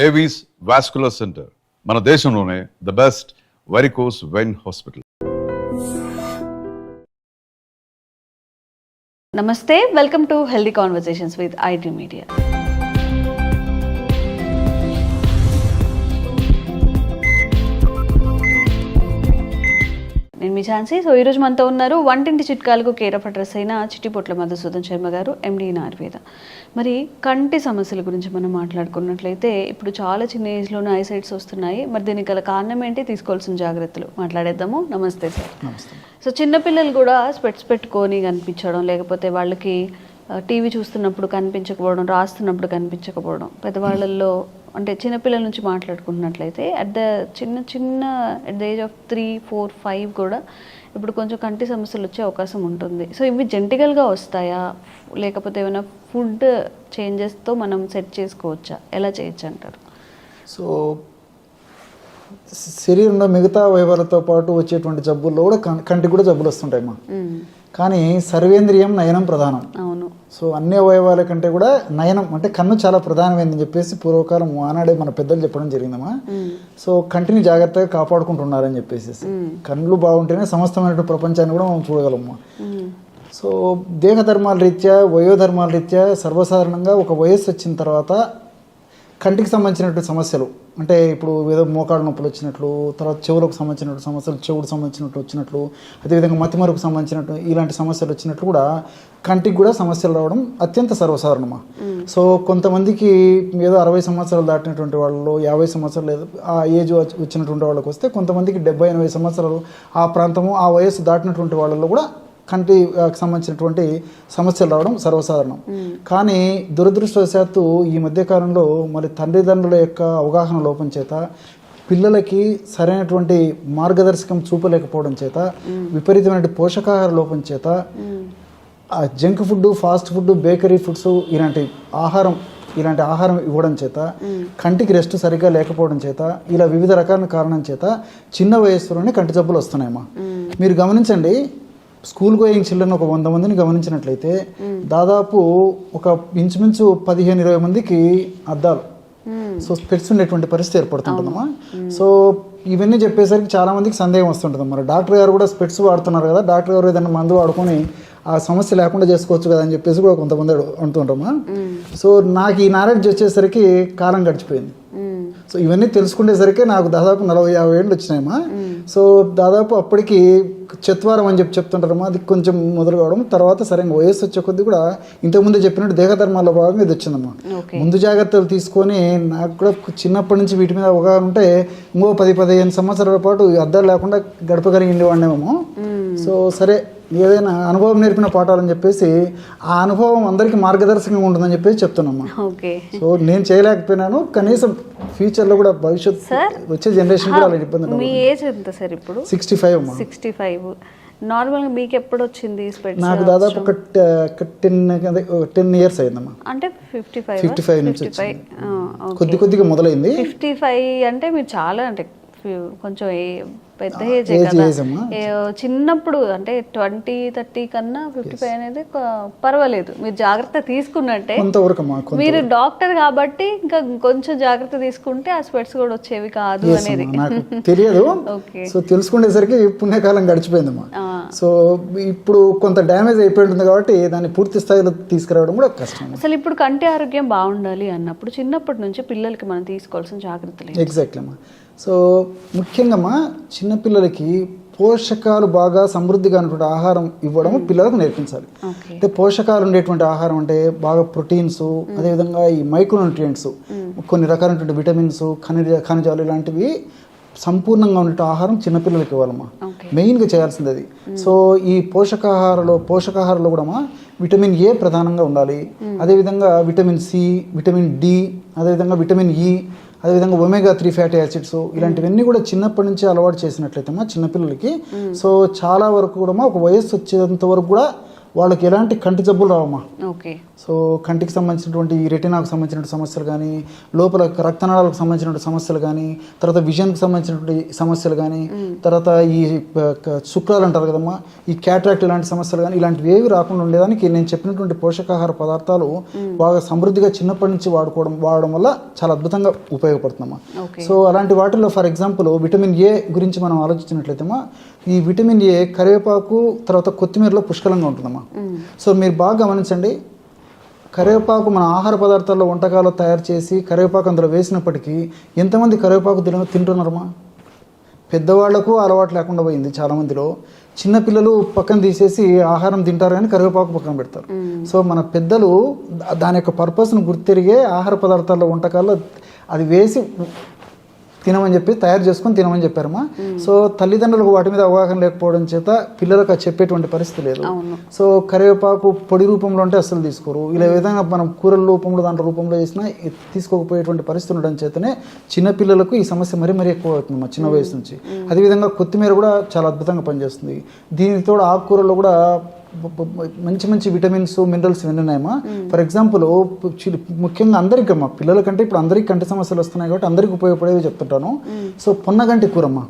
Avis vascular center మన దేశంలోనే the best varicose vein hospital. నమస్తే, welcome to healthy conversations with IT media. నేను మీ ఛాన్సీ. సో ఈరోజు మనతో ఉన్నారు వంటింటి చిట్కాలకు కేర్ ఆఫ్ అడ్రస్ అయిన చిట్టిపొట్ల మధుసూదన్ శర్మ గారు, ఎండి ఇన్ ఆయుర్వేద. మరి కంటి సమస్యల గురించి మనం మాట్లాడుకున్నట్లయితే ఇప్పుడు చాలా చిన్న ఏజ్లోనే ఐసైట్స్ వస్తున్నాయి. మరి దీనికి గల కారణం ఏంటి, తీసుకోవాల్సిన జాగ్రత్తలు మాట్లాడేద్దాము. నమస్తే సార్. నమస్తే. సో చిన్నపిల్లలు కూడా స్పెట్స్ పెట్టుకొని కనిపించడం, లేకపోతే వాళ్ళకి టీవీ చూస్తున్నప్పుడు కనిపించకపోవడం, రాస్తున్నప్పుడు కనిపించకపోవడం, పెద్దవాళ్ళల్లో అంటే చిన్నపిల్లల నుంచి మాట్లాడుకుంటున్నట్లయితే అట్ ద ఏజ్ ఆఫ్ 3, 4, 5 కూడా ఇప్పుడు కొంచెం కంటి సమస్యలు వచ్చే అవకాశం ఉంటుంది. సో ఇవి జెంటికల్గా వస్తాయా, లేకపోతే ఏమైనా ఫుడ్ చేంజెస్తో మనం సెట్ చేసుకోవచ్చా, ఎలా చేయొచ్చు అంటారు? సో శరీరంలో మిగతా అవయవాలతో పాటు వచ్చేటువంటి జబ్బుల్లో కూడా కంటికి కూడా జబ్బులు వస్తుంటాయమ్మా. కానీ సర్వేంద్రియం నయనం ప్రధానం. అవును. సో అన్ని అవయవాల కంటే కూడా నయనం అంటే కన్ను చాలా ప్రధానమైందని చెప్పేసి పూర్వకాలం ఆనాడే మన పెద్దలు చెప్పడం జరిగిందమ్మా. సో కంటిని జాగ్రత్తగా కాపాడుకుంటున్నారని చెప్పేసి కళ్ళు బాగుంటేనే సమస్తమైన ప్రపంచాన్ని కూడా మనం చూడగలము. సో దేహధర్మాల రీత్యా, వయోధర్మాల రీత్యా సర్వసాధారణంగా ఒక వయస్సు వచ్చిన తర్వాత కంటికి సంబంధించినటువంటి సమస్యలు అంటే ఇప్పుడు ఏదో మోకాళ్ళ నొప్పులు వచ్చినట్లు, తర్వాత చెవులకు సంబంధించినటువంటి సమస్యలు, చెవుకు సంబంధించినట్టు వచ్చినట్లు, అదేవిధంగా మతిమరుకు సంబంధించినట్టు ఇలాంటి సమస్యలు వచ్చినట్లు కూడా కంటికి కూడా సమస్యలు రావడం అత్యంత సర్వసాధారణమా. సో కొంతమందికి ఏదో 60 సంవత్సరాలు దాటినటువంటి వాళ్ళు, 50 సంవత్సరాలు లేదు ఆ ఏజ్ వచ్చినటువంటి వాళ్ళకి వస్తే, కొంతమందికి 70-80 సంవత్సరాలు ఆ ప్రాంతము ఆ వయస్సు దాటినటువంటి వాళ్ళలో కూడా కంటికి సంబంధించినటువంటి సమస్యలు రావడం సర్వసాధారణం. కానీ దురదృష్టవశాత్తు ఈ మధ్యకాలంలో మరి తల్లిదండ్రుల యొక్క అవగాహన లోపం చేత, పిల్లలకి సరైనటువంటి మార్గదర్శకం చూపలేకపోవడం చేత, విపరీతమైన పోషకాహార లోపం చేత, junk food, fast food, bakery foods ఇలాంటి ఆహారం ఇవ్వడం చేత, కంటికి రెస్ట్ సరిగ్గా లేకపోవడం చేత, ఇలా వివిధ రకాల కారణం చేత చిన్న వయస్సులోనే కంటి జబ్బులు వస్తున్నాయమ్మా. మీరు గమనించండి, స్కూల్ గోయింగ్ చిల్డ్రన్ ఒక 100 మందిని గమనించినట్లయితే దాదాపు ఒక ఇంచుమించు 15-20 మందికి అద్దాలు, సో స్పెట్స్ ఉండేటువంటి పరిస్థితి ఏర్పడుతుంటుందమ్మా. సో ఇవన్నీ చెప్పేసరికి చాలా మందికి సందేహం వస్తుంటుంది. మరి డాక్టర్ గారు కూడా స్పెట్స్ వాడుతున్నారు కదా, డాక్టర్ గారు ఏదైనా మందు వాడుకొని ఆ సమస్య లేకుండా చేసుకోవచ్చు కదా అని చెప్పేసి కూడా కొంతమంది అంటుంటామా. సో నాకు ఈ నాలెడ్జ్ వచ్చేసరికి కాలం గడిచిపోయింది. సో ఇవన్నీ తెలుసుకునేసరికి నాకు దాదాపు 40-50 ఏళ్ళు వచ్చినాయమ్మా. సో దాదాపు అప్పటికి చత్వారం అని చెప్తుంటారమ్మా, అది కొంచెం మొదలు కావడం, తర్వాత సరైన వయస్సు వచ్చే కొద్ది కూడా ఇంతకుముందు చెప్పినట్టు దేహధర్మాల్లో భాగంగా ఇది వచ్చిందమ్మా. ముందు జాగ్రత్తలు తీసుకొని నాకు కూడా చిన్నప్పటి నుంచి వీటి మీద అవగాహన ఉంటే ఇంకో 10-15 సంవత్సరాల పాటు అద్దాలు లేకుండా గడపగలిగి వాడినేమో. సో సరే, ఏదైనా అనుభవం నేర్పిన పాఠాలని చెప్పేసి ఆ అనుభవం అందరికీ మార్గదర్శకంగా ఉంటుందని చెప్పేసి చెప్తున్నామ్మా. సో నేను చేయలేకపోయినాను, కనీసం ఫ్యూచర్లో కూడా భవిష్యత్ వచ్చే జనరేషన్ కూడా అలా ఇబ్బంది. మీ ఏజ్ ఎంత సార్ ఇప్పుడు? 65 అమ్మా. 65. నార్మల్గా మీకు ఎప్పుడు వచ్చింది స్పెట్స్? నాకు దాదాపు ఒక 10 ఇయర్స్ అయిందమ్మా. అంటే 55 నుంచి కొద్దిగా మొదలైంది. 55 అంటే మీరు చాలా అంటే కొంచెం పెద్ద ఏజ్ కదా. చిన్నప్పుడు అంటే 20-30 కన్నా 55 అనేది పర్వాలేదు, మీరు జాగ్రత్త తీసుకున్నట్టే. మీరు డాక్టర్ కాబట్టి ఇంకా కొంచెం జాగ్రత్త తీసుకుంటే ఆ స్పెట్స్ కూడా వచ్చేవి కాదు అనేది నాకు తెలియదు. సో తెలుసుకునేసరికి పుణ్యకాలం గడిచిపోయిందమ్మా. సో ఇప్పుడు కొంత డ్యామేజ్ అయిపోయింది కాబట్టి దాన్ని పూర్తి స్థాయిలో తీసుకురావడం కూడా కష్టం. అసలు ఇప్పుడు కంటి ఆరోగ్యం బాగుండాలి అన్నప్పుడు చిన్నప్పటి నుంచి పిల్లలకి మనం తీసుకోవాల్సిన జాగ్రత్తలు? ఎగ్జాక్ట్లీ అమ్మా. సో ముఖ్యంగా చిన్నపిల్లలకి పోషకాలు బాగా సమృద్ధిగా ఉన్నటువంటి ఆహారం ఇవ్వడం పిల్లలకు నేర్పించాలి. అంటే పోషకాలు ఉండేటువంటి ఆహారం అంటే బాగా ప్రోటీన్స్, అదేవిధంగా ఈ మైక్రోన్యూట్రియంట్స్, కొన్ని రకాలైనటువంటి విటమిన్స్, ఖనిజాలు ఇలాంటివి సంపూర్ణంగా ఉండే ఆహారం చిన్నపిల్లలకి ఇవ్వాలమ్మా. మెయిన్గా చేయాల్సింది అది. సో ఈ పోషకాహారంలో కూడా విటమిన్ ఏ ప్రధానంగా ఉండాలి. అదేవిధంగా విటమిన్ సి, విటమిన్ డి, అదేవిధంగా విటమిన్ ఈ, అదేవిధంగా ఒమేగా-3 ఫ్యాటీ యాసిడ్స్, ఇలాంటివన్నీ కూడా చిన్నప్పటి నుంచి అలవాటు చేసినట్లయితే చిన్నపిల్లలకి సో చాలా వరకు కూడా ఒక వయస్సు వచ్చేంత వరకు కూడా వాళ్ళకి ఎలాంటి కంటి జబ్బులు రావమ్మా. ఓకే. సో కంటికి సంబంధించినటువంటి ఈ రెటినాకు సంబంధించినటువంటి సమస్యలు కానీ, లోపల రక్తనాళాలకు సంబంధించినటువంటి సమస్యలు కానీ, తర్వాత విజన్కి సంబంధించినటువంటి సమస్యలు కానీ, తర్వాత ఈ శుక్రాలు అంటారు కదమ్మా, ఈ క్యాట్రాక్ట్ ఇలాంటి సమస్యలు కానీ ఇలాంటివి ఏవి రాకుండా ఉండేదానికి నేను చెప్పినటువంటి పోషకాహార పదార్థాలు బాగా సమృద్ధిగా చిన్నప్పటి నుంచి వాడడం వల్ల చాలా అద్భుతంగా ఉపయోగపడుతుందమ్మా. సో అలాంటి వాటిల్లో ఫర్ ఎగ్జాంపుల్ విటమిన్ ఏ గురించి మనం ఆలోచించినట్లయితేమా, ఈ విటమిన్ ఏ కరివేపాకు తర్వాత కొత్తిమీరలో పుష్కలంగా ఉంటుందమ్మా. సో మీరు బాగా గమనించండి, కరివేపాకు మన ఆహార పదార్థాల్లో వంటకాలు తయారు చేసి కరివేపాకు అందులో వేసినప్పటికీ ఎంతమంది కరివేపాకు తింటున్నారమ్మా? పెద్దవాళ్లకు అలవాటు లేకుండా పోయింది చాలామందిలో. చిన్నపిల్లలు పక్కన తీసేసి ఆహారం తింటారు కానీ కరివేపాకు పక్కన పెడతారు. సో మన పెద్దలు దాని యొక్క పర్పస్ను గుర్తిరిగే ఆహార పదార్థాల్లో వంటకాల్లో అది వేసి తినమని చెప్పి తయారు చేసుకొని తినమని చెప్పారమ్మా. సో తల్లిదండ్రులకు వాటి మీద అవగాహన లేకపోవడం చేత పిల్లలకు అది చెప్పేటువంటి పరిస్థితి లేదు. సో కరివేపాకు పొడి రూపంలో అంటే అస్సలు తీసుకోరు. ఇలా విధంగా మనం కూరల రూపంలో దాంట్లో రూపంలో చేసినా తీసుకోకపోయేటువంటి పరిస్థితి ఉండడం చేతనే చిన్నపిల్లలకు ఈ సమస్య మరీ ఎక్కువ అవుతుందమ్మా చిన్న వయసు నుంచి. అదేవిధంగా కొత్తిమీర కూడా చాలా అద్భుతంగా పనిచేస్తుంది. దీనితో ఆకుకూరలో కూడా మంచి విటమిన్స్ మినరల్స్ ఇవన్నీ ఉన్నాయమ్మా. ఫర్ ఎగ్జాంపుల్ ముఖ్యంగా అందరికీ అమ్మా, పిల్లల కంటే ఇప్పుడు అందరికీ కంటి సమస్యలు వస్తున్నాయి కాబట్టి అందరికీ ఉపయోగపడేవి చెప్తుంటాను. సో పొన్నగంటి కూర అమ్మా.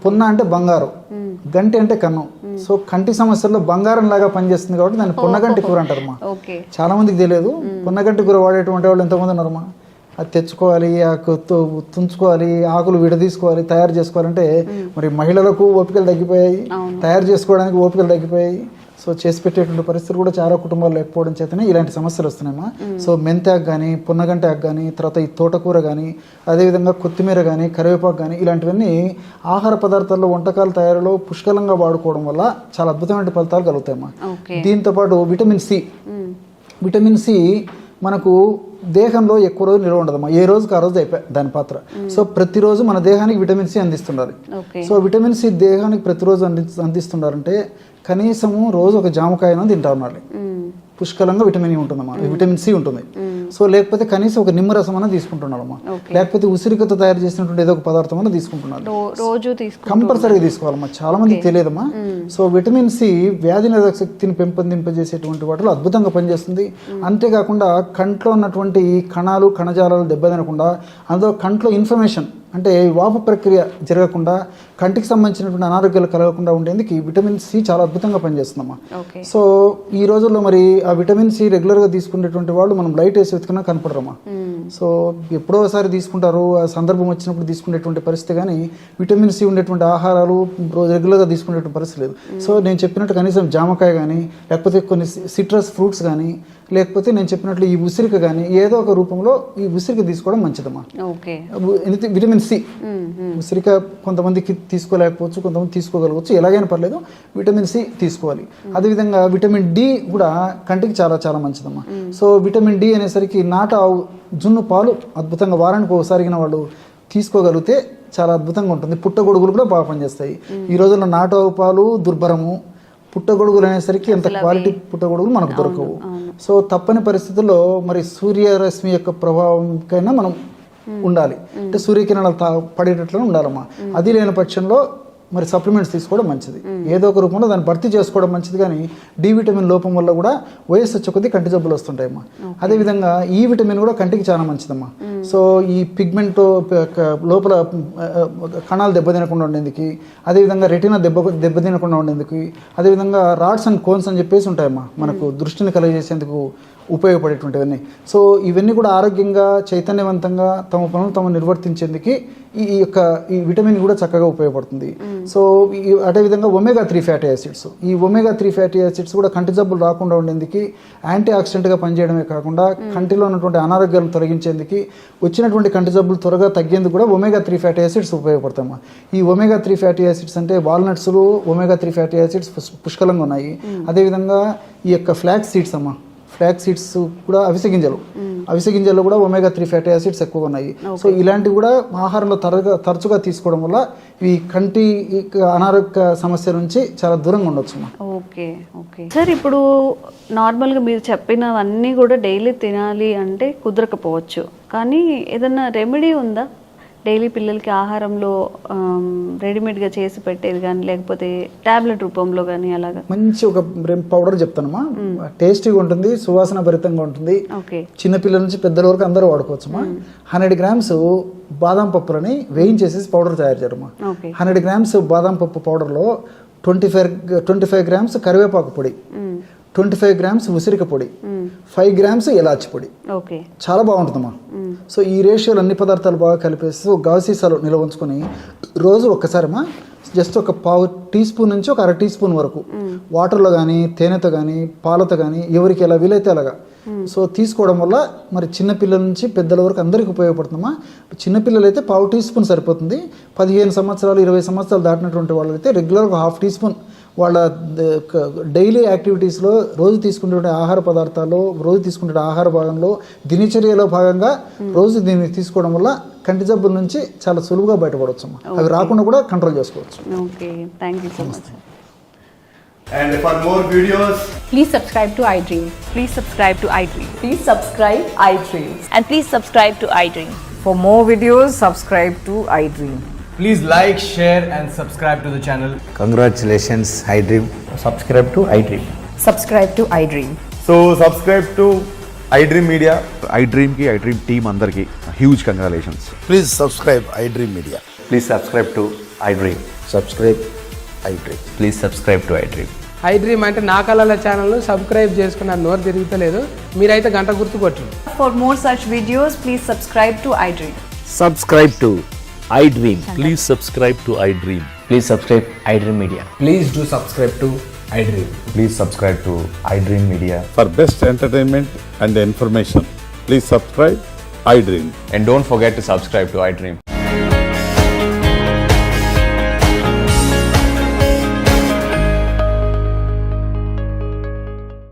పొన్న అంటే బంగారం, గంటి అంటే కన్ను. సో కంటి సమస్యల్లో బంగారం లాగా పనిచేస్తుంది కాబట్టి దాన్ని పొన్నగంటి కూర అంటారమ్మా. చాలా మందికి తెలియదు. పొన్నగంటి కూర వాడేటువంటి వాళ్ళు ఎంతమంది ఉన్నారమ్మా? అది తెచ్చుకోవాలి, తుంచుకోవాలి, ఆకులు విడదీసుకోవాలి, తయారు చేసుకోవాలంటే మరి మహిళలకు ఓపికలు తగ్గిపోయాయి, తయారు చేసుకోవడానికి ఓపికలు తగ్గిపోయాయి. సో చేసి పెట్టేటువంటి పరిస్థితులు కూడా చాలా కుటుంబాలు లేకపోవడం చేతనే ఇలాంటి సమస్యలు వస్తున్నాయమ్మా. సో మెంతాకు కానీ, పున్నగంటాకు కానీ, తర్వాత ఈ తోటకూర కానీ, అదేవిధంగా కొత్తిమీర కానీ, కరివేపాకు కానీ ఇలాంటివన్నీ ఆహార పదార్థాల్లో వంటకాల తయారీలో పుష్కలంగా వాడుకోవడం వల్ల చాలా అద్భుతమైన ఫలితాలు కలుగుతాయమ్మా. దీంతోపాటు విటమిన్ సి మనకు దేహంలో ఎక్కువ రోజు నిల్వ ఉండదమ్మా. ఏ రోజుకి ఆ రోజు అయిపోయి దాని పాత్ర. సో ప్రతిరోజు మన దేహానికి విటమిన్ సి అందిస్తుండాలి. సో విటమిన్ సి దేహానికి ప్రతిరోజు అందిస్తున్నారంటే కనీసము రోజు ఒక జామకాయను తింటా ఉండాలి. పుష్కలంగా విటమిన్ సి ఉంటుంది. సో లేకపోతే కనీసం ఒక నిమ్మరసం అన్న తీసుకుంటున్నారమ్మా. లేకపోతే ఉసిరికతో తయారు చేసినటువంటి ఏదో ఒక పదార్థం అన్న తీసుకుంటున్నారు. కంపల్సరీగా తీసుకోవాలమ్మా. చాలా మందికి తెలియదమ్మా. సో విటమిన్ సి వ్యాధి నిరోధక శక్తిని పెంపొందింపజేసేటువంటి వాటిలో అద్భుతంగా పనిచేస్తుంది. అంతేకాకుండా కంట్లో ఉన్నటువంటి కణాలు కణజాలాలు దెబ్బతినకుండా, అందులో కంట్లో ఇన్ఫర్మేషన్ అంటే వాపు ప్రక్రియ జరగకుండా, కంటికి సంబంధించినటువంటి అనారోగ్యాలు కలగకుండా ఉండేందుకు ఈ విటమిన్ సి చాలా అద్భుతంగా పనిచేస్తుందమ్మా. సో ఈ రోజుల్లో మరి ఆ విటమిన్ సి రెగ్యులర్గా తీసుకునేటువంటి వాళ్ళు మనం లైట్ వేసి వెతుకున్నా కనపడరమ్మా. సో ఎప్పుడో ఒకసారి తీసుకుంటారు, ఆ సందర్భం వచ్చినప్పుడు తీసుకునేటువంటి పరిస్థితి, కానీ విటమిన్ సి ఉండేటువంటి ఆహారాలు రెగ్యులర్గా తీసుకునేటువంటి పరిస్థితి లేదు. సో నేను చెప్పినట్టు కనీసం జామకాయ కానీ, లేకపోతే కొన్ని సిట్రస్ ఫ్రూట్స్ కానీ, లేకపోతే నేను చెప్పినట్లు ఈ ఉసిరిక కానీ ఏదో ఒక రూపంలో ఈ ఉసిరిక తీసుకోవడం మంచిదమ్మా. విటమిన్ సి ఉసిరిక కొంతమందికి తీసుకోలేకపోవచ్చు, కొంతమంది తీసుకోగలవచ్చు, ఎలాగైనా పర్లేదు విటమిన్ సి తీసుకోవాలి. అదేవిధంగా విటమిన్ డి కూడా కంటికి చాలా చాలా మంచిదమ్మా. సో విటమిన్ డి అనేసరికి నాటు ఆవు జున్ను పాలు అద్భుతంగా వారానికి ఒకసారిగిన వాళ్ళు తీసుకోగలిగితే చాలా అద్భుతంగా ఉంటుంది. పుట్టగొడుగులు కూడా బాగా పనిచేస్తాయి. ఈ రోజుల్లో నాటు ఆవు పాలు దుర్భరము, పుట్టగొడుగులు అనేసరికి ఎంత క్వాలిటీ పుట్టగొడుగులు మనకు దొరకవు. సో తప్పని పరిస్థితుల్లో మరి సూర్యరశ్మి యొక్క ప్రభావంకైనా మనం ఉండాలి. అంటే సూర్యకిరణాలు పడేటట్లు ఉండాలమ్మా. అది లేని పక్షంలో మరి సప్లిమెంట్స్ తీసుకోవడం మంచిది. ఏదో ఒక రూపంలో దాన్ని భర్తీ చేసుకోవడం మంచిది. కానీ డి విటమిన్ లోపం వల్ల కూడా వయస్సు వచ్చే కొద్దీ కంటి జబ్బులు వస్తుంటాయమ్మా. అదేవిధంగా ఈ విటమిన్ కూడా కంటికి చాలా మంచిదమ్మా. సో ఈ పిగ్మెంట్ లోపల కణాలు దెబ్బతినకుండా ఉండేందుకు, అదేవిధంగా రెటినా దెబ్బతినకుండా ఉండేందుకు, అదేవిధంగా రాడ్స్ అండ్ కోన్స్ అని చెప్పేసి ఉంటాయమ్మా మనకు దృష్టిని కలుగజేసేందుకు ఉపయోగపడేటువంటివన్నీ. సో ఇవన్నీ కూడా ఆరోగ్యంగా చైతన్యవంతంగా తమ పనులు తాము నిర్వర్తించేందుకు ఈ విటమిన్ కూడా చక్కగా ఉపయోగపడుతుంది. సో అదేవిధంగా ఒమేగా-3 ఫ్యాటీ యాసిడ్స్, ఈ ఒమేగా-3 ఫ్యాటీ యాసిడ్స్ కూడా కంటి జబ్బులు రాకుండా ఉండేందుకు యాంటీ ఆక్సిడెంట్గా పనిచేయడమే కాకుండా కంటిలో ఉన్నటువంటి అనారోగ్యాలను తొలగించేందుకు, వచ్చినటువంటి కంటి జబ్బులు త్వరగా తగ్గేందుకు కూడా ఒమేగా-3 ఫ్యాటీ యాసిడ్స్ ఉపయోగపడతామా. ఈ ఒమేగా-3 ఫ్యాటీ యాసిడ్స్ అంటే వాల్నట్స్లో ఒమేగా-3 ఫ్యాటీ యాసిడ్స్ పుష్కలంగా ఉన్నాయి. అదేవిధంగా ఈ యొక్క ఫ్లాక్స్ సీడ్స్ అమ్మా, ఫ్లాక్స్ సీడ్స్ కూడా అవిసె గింజల్లో కూడా ఒమేగా-3 ఫ్యాటీ యాసిడ్స్ ఎక్కువగా ఉన్నాయి. సో ఇలాంటివి కూడా ఆహారంలో తరచుగా తీసుకోవడం వల్ల ఈ కంటి అనారోగ్య సమస్య నుంచి చాలా దూరంగా ఉండొచ్చు. ఓకే సార్, ఇప్పుడు నార్మల్గా మీరు చెప్పినవన్నీ కూడా డైలీ తినాలి అంటే కుదరకపోవచ్చు, కానీ ఏదన్నా రెమెడీ ఉందా? డైలీ పిల్లలకి ఆహారంలో రెడీమేడ్గా చేసి పెట్టేది కానీ లేకపోతే టాబ్లెట్ రూపంలో కానీ అలాగా? మంచి ఒక పౌడర్ చెప్తానమ్మా, టేస్టీగా ఉంటుంది, సువాసన భరితంగా ఉంటుంది. ఓకే. చిన్నపిల్లల నుంచి పెద్దల వరకు అందరూ వాడుకోవచ్చమ్మా. 100 గ్రామ్స్ బాదం పప్పులని వేయించేసి పౌడర్ తయారు చేయడమ్మా. 100 గ్రామ్స్ బాదం పప్పు పౌడర్లో 25 గ్రామ్స్ కరివేపాకు పొడి, 25 గ్రామ్స్ ఉసిరిక పొడి, 5 గ్రామ్స్ ఇలాచి పొడి. ఓకే. చాలా బాగుంటుందమ్మా. సో ఈ రేషియోలు అన్ని పదార్థాలు బాగా కలిపేసి ఒక గాజు సీసాలో నిల్వ ఉంచుకొని రోజు ఒక్కసారమ్మా జస్ట్ ఒక పావు టీ స్పూన్ నుంచి ఒక 1/2 టీ స్పూన్ వరకు వాటర్లో కానీ తేనెతో కానీ పాలతో కానీ ఎవరికి ఎలా వీలైతే అలాగా సో తీసుకోవడం వల్ల మరి చిన్నపిల్లల నుంచి పెద్దల వరకు అందరికీ ఉపయోగపడుతుందమ్మా. చిన్నపిల్లలు అయితే పావు టీ స్పూన్ సరిపోతుంది. 15 సంవత్సరాలు 20 సంవత్సరాలు దాటినటువంటి వాళ్ళైతే రెగ్యులర్గా 1/2 టీ స్పూన్ వాళ్ళ డైలీ యాక్టివిటీస్లో రోజు తీసుకునే ఆహార పదార్థాల్లో రోజు తీసుకునే ఆహార భాగంలో దినచర్యలో భాగంగా రోజు దీన్ని తీసుకోవడం వల్ల కంటి జబ్బుల నుంచి చాలా సులువుగా బయటపడవచ్చు అమ్మా. అవి రాకుండా కూడా కంట్రోల్ చేసుకోవచ్చు. Okay, thank you so much. And for more videos, Please subscribe to iDream. Please subscribe to iDream. Please subscribe iDream. And please subscribe to iDream. For more videos, subscribe to iDream. please like, share, and subscribe to the channel. Congratulations, iDream. Subscribe to iDream. Subscribe to iDream. So subscribe to iDream Media. iDream ki iDream team andarki huge congratulations. Please subscribe iDream Media. Please subscribe to iDream. Subscribe iDream. Please subscribe to iDream. iDream అంటే నా కళల ఛానల్ను subscribe చేసుకున్న నోరు తిరుగుతలేదు, మీరైతే గంట గుర్తు కొట్టండి. For more such videos, please subscribe to iDream. Subscribe to iDream. Please subscribe to iDream. Please subscribe iDream Media. Please do subscribe to iDream. Please subscribe to iDream Media. For best entertainment and information, please subscribe iDream. And don't forget to subscribe to iDream.